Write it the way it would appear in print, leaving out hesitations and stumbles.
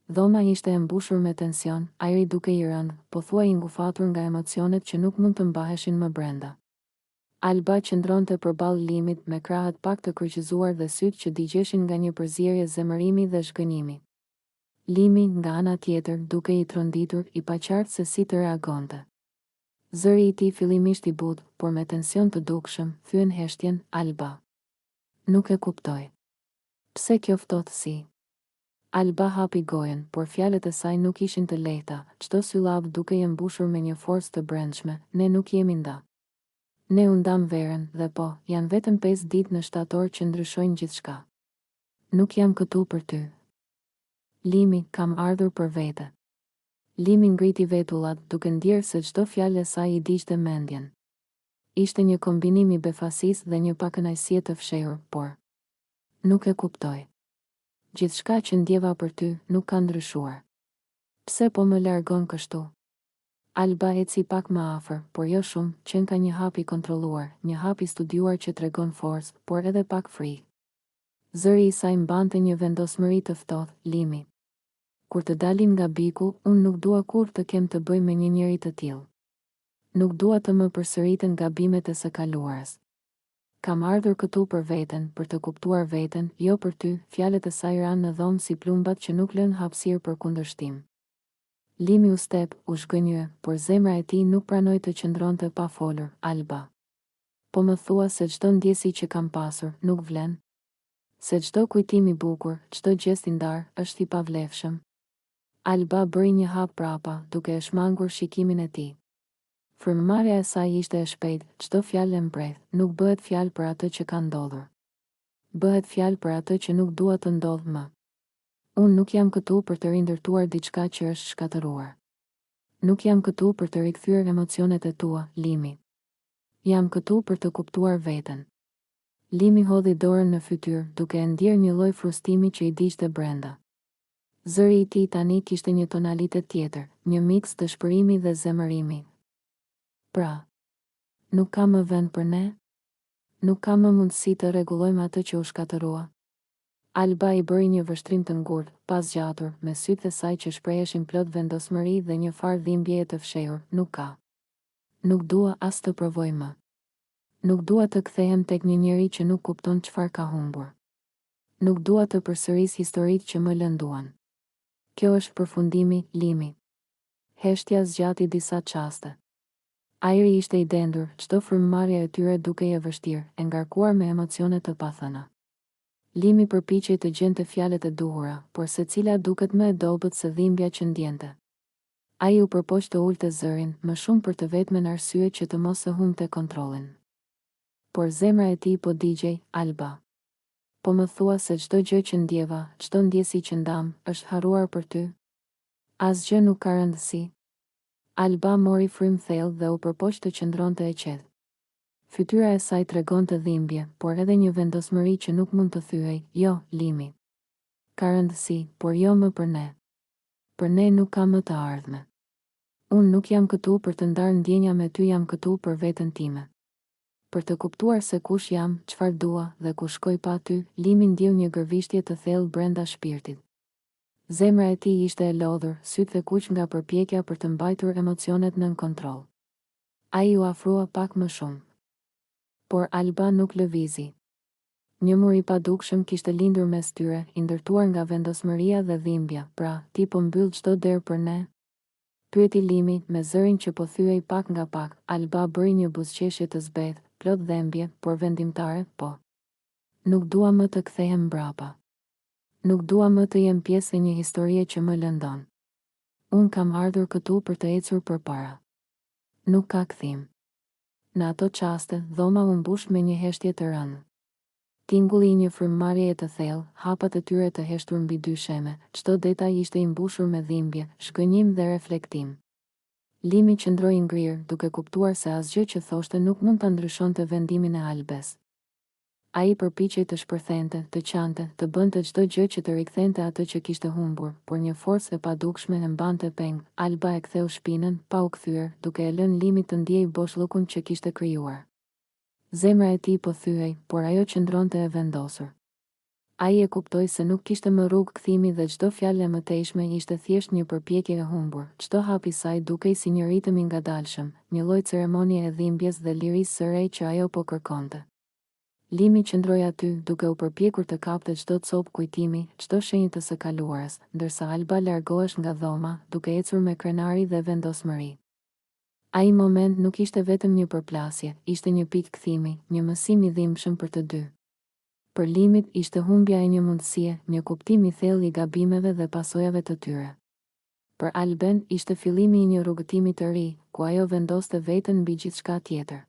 Dhoma ishte e mbushur me tension, ajri duke i rënë, pothuaj i ngufatur nga emocionet që nuk mund të mbaheshin më brenda. Alba qëndronte përballë Limit me krahët pak të kryqëzuar dhe sytë që digjeshin nga një përzierje zemërimi dhe shgënjimi. Limi, nga ana tjetër, duke i tronditur, i paqartë se si të reagonte. Zëri i tij fillimisht i butë, por me tension të dukshëm, thyen heshtjen, Alba. Nuk e kuptoj. Pse kjo ftohtësi? Alba hapi gojen, por fjalët e saj nuk ishin të lehta, çdo syllabë duke i mbushur me një forcë të brendshme, ne nuk jemi nda. Ne u ndam verën, dhe po, janë vetëm 5 ditë në shtator që ndryshojnë gjithçka. Nuk jam këtu për ty. Limi, kam ardhur për vete. Limi ngriti vetullat, duke ndjerë se çdo fjalë e saj i digjte mendjen. Ishte një kombinim i befasisë dhe një pakënaqësie të fshehur, por nuk e kuptoj. Gjithçka që ndjeva për ty nuk ka ndryshuar. Pse po më largon kështu? Alba eci pak më afër, por jo shumë, që ka një hap i kontrolluar, një hap i studiuar që tregon forcë, por edhe pak frikë. Zëri i saj mbante një vendosmëri të ftohtë, Limi. Kur të dalim nga biku, unë nuk dua kur të kem të bëj me një njeri të tillë. Nuk dua të më përsëriten gabimet e së kaluarës. Kam ardhur këtu për veten, për të kuptuar veten, jo për ty, fjalët e saj ranë në dhomë si plumbat që nuk lën hapësirë për kundërshtim. Limi u step, u shgënjye, por zemra e tij nuk pranoi të qëndronte pa folur, Alba. Po më thua se çdo ndjesi që kam pasur, nuk vlen? Se çdo kujtim i bukur, çdo gjest i ndar, është i pavlefshëm? Alba bëri një hap prapa, duke e shmangur shikimin e tij. Frymëmarrja e saj ishte e shpejtë, çdo fjalë e mprehtë, nuk bëhet fjalë për atë që ka ndodhur. Bëhet fjalë për atë që nuk dua të ndodhë më. Unë nuk jam këtu për të rindërtuar diçka që është shkatëruar. Nuk jam këtu për të rikthyer emocionet e tua, Limi. Jam këtu për të kuptuar veten. Limi hodhi dorën në fytyrë, duke e ndjerë një lloj frustimi që i digjte brenda. Zëri i tij tani kishte një tonalitet tjetër, një miks dëshpërimi dhe zemërimi. Pra, nuk ka më vend për ne? Nuk ka më mundësi të rregullojmë atë që u shkatërua? Alba i bëri një vështrim të ngurtë, pas gjatur, me sytë e saj që shpreheshin plot vendosmëri dhe një farë dhimbjeje të fshehur, nuk ka. Nuk dua as të provoj më. Nuk dua të kthehem tek një njeri që nuk kupton çfarë ka humbur. Nuk dua të përsëris historitë që më lënduan. Kjo është përfundimi, Limi. Heshtja zgjati disa çaste. Ajri ishte i dendur, çdo frymëmarrje e tyre dukej e vështirë, e ngarkuar me emocione të pathëna. Limi përpiqej të gjente fjalët e duhura, por secila duket më e dobët se dhimbja që ndjente. Ai u përpoq të ulte zërin, më shumë për të vetmen arsye që të mos e humbte kontrollin. Por zemra e tij po digjej, Alba. Po më thua se çdo gjë që ndjeva, çdo ndjesi që ndam, është harruar për ty? Asgjë nuk ka rëndësi. Alba mori frym thellë dhe u përpoq të qëndronte e qetë. Fytyra e saj tregonte dhimbje, por edhe një vendosmëri që nuk mund të thyej, jo, Limi. Ka rëndësi, por jo më për ne. Për ne nuk ka më të ardhme. Unë nuk jam këtu për të ndarë ndjenja me ty, jam këtu për veten time. Për të kuptuar se kush jam, çfarë dua dhe ku shkoj pa ty, Limi ndjeu një gërvishtje të thellë brenda shpirtit. Zemra e tij ishte e lodhur, sytë e kuq nga përpjekja për të mbajtur emocionet nën kontroll. Ai u afrua pak më shumë. Por Alba nuk lëvizi. Një mur i padukshëm kishte lindur mes tyre, i ndërtuar nga vendosmëria dhe dhimbja. Pra, ti po mbyll çdo derë për ne? Pyeti Limi, me zërin që po thyej pak nga pak. Alba bëri një buzëqeshje të zbehtë, plot dhembje, por vendimtare, po. Nuk dua më të kthehem mbrapa. Nuk dua më të jem pjesë e një historie që më lëndon. Unë kam ardhur këtu për të ecur përpara. Nuk ka kthim. Në ato çaste, dhoma u mbush me një heshtje të rëndë. Tingulli i një frymëmarrjeje të thellë, hapat e tyre të heshtur mbi dy sheme, çdo detaj ishte i mbushur me dhimbje, shgënjim dhe reflektim. Limi qëndroi ngrirë, duke kuptuar se asgjë që thoshte nuk mund ta ndryshonte vendimin e Albes. Ai përpiqej të shpërthente, të qante, të bënte çdo gjë që të rikthente atë që kishte humbur, por një forcë e padukshme e mbante peng. Alba e ktheu shpinën, pa u kthyer, duke e lënë Limit të ndiej boshllukun që kishte krijuar. Zemra e tij po thyej, por ajo qëndronte e vendosur. Ai e kuptoi se nuk kishte më rrugë kthimi dhe çdo fjalë e mëtejshme ishte thjesht një përpjekje e humbur. Çdo hap i saj dukej si një ritëm i ngadalshëm, një lloj ceremonie e dhimbjes dhe lirisë së re që ajo po kërkonte. Limi qëndroi aty, duke u përpjekur të kapte çdo copë kujtimi, çdo shenjë të së kaluarës, ndërsa Alba largohesh nga dhoma, duke ecur me krenari dhe vendosmëri. Ai moment nuk ishte vetëm një përplasje, ishte një pikë kthimi, një mësim i dhimbshëm për të dy. Për Limit ishte humbja e një mundësie, një kuptim i thellë i gabimeve dhe pasojave të tyre. Për Alben ishte fillimi i një rrugëtimi të ri, ku ajo vendoste veten mbi gjithçka tjetër.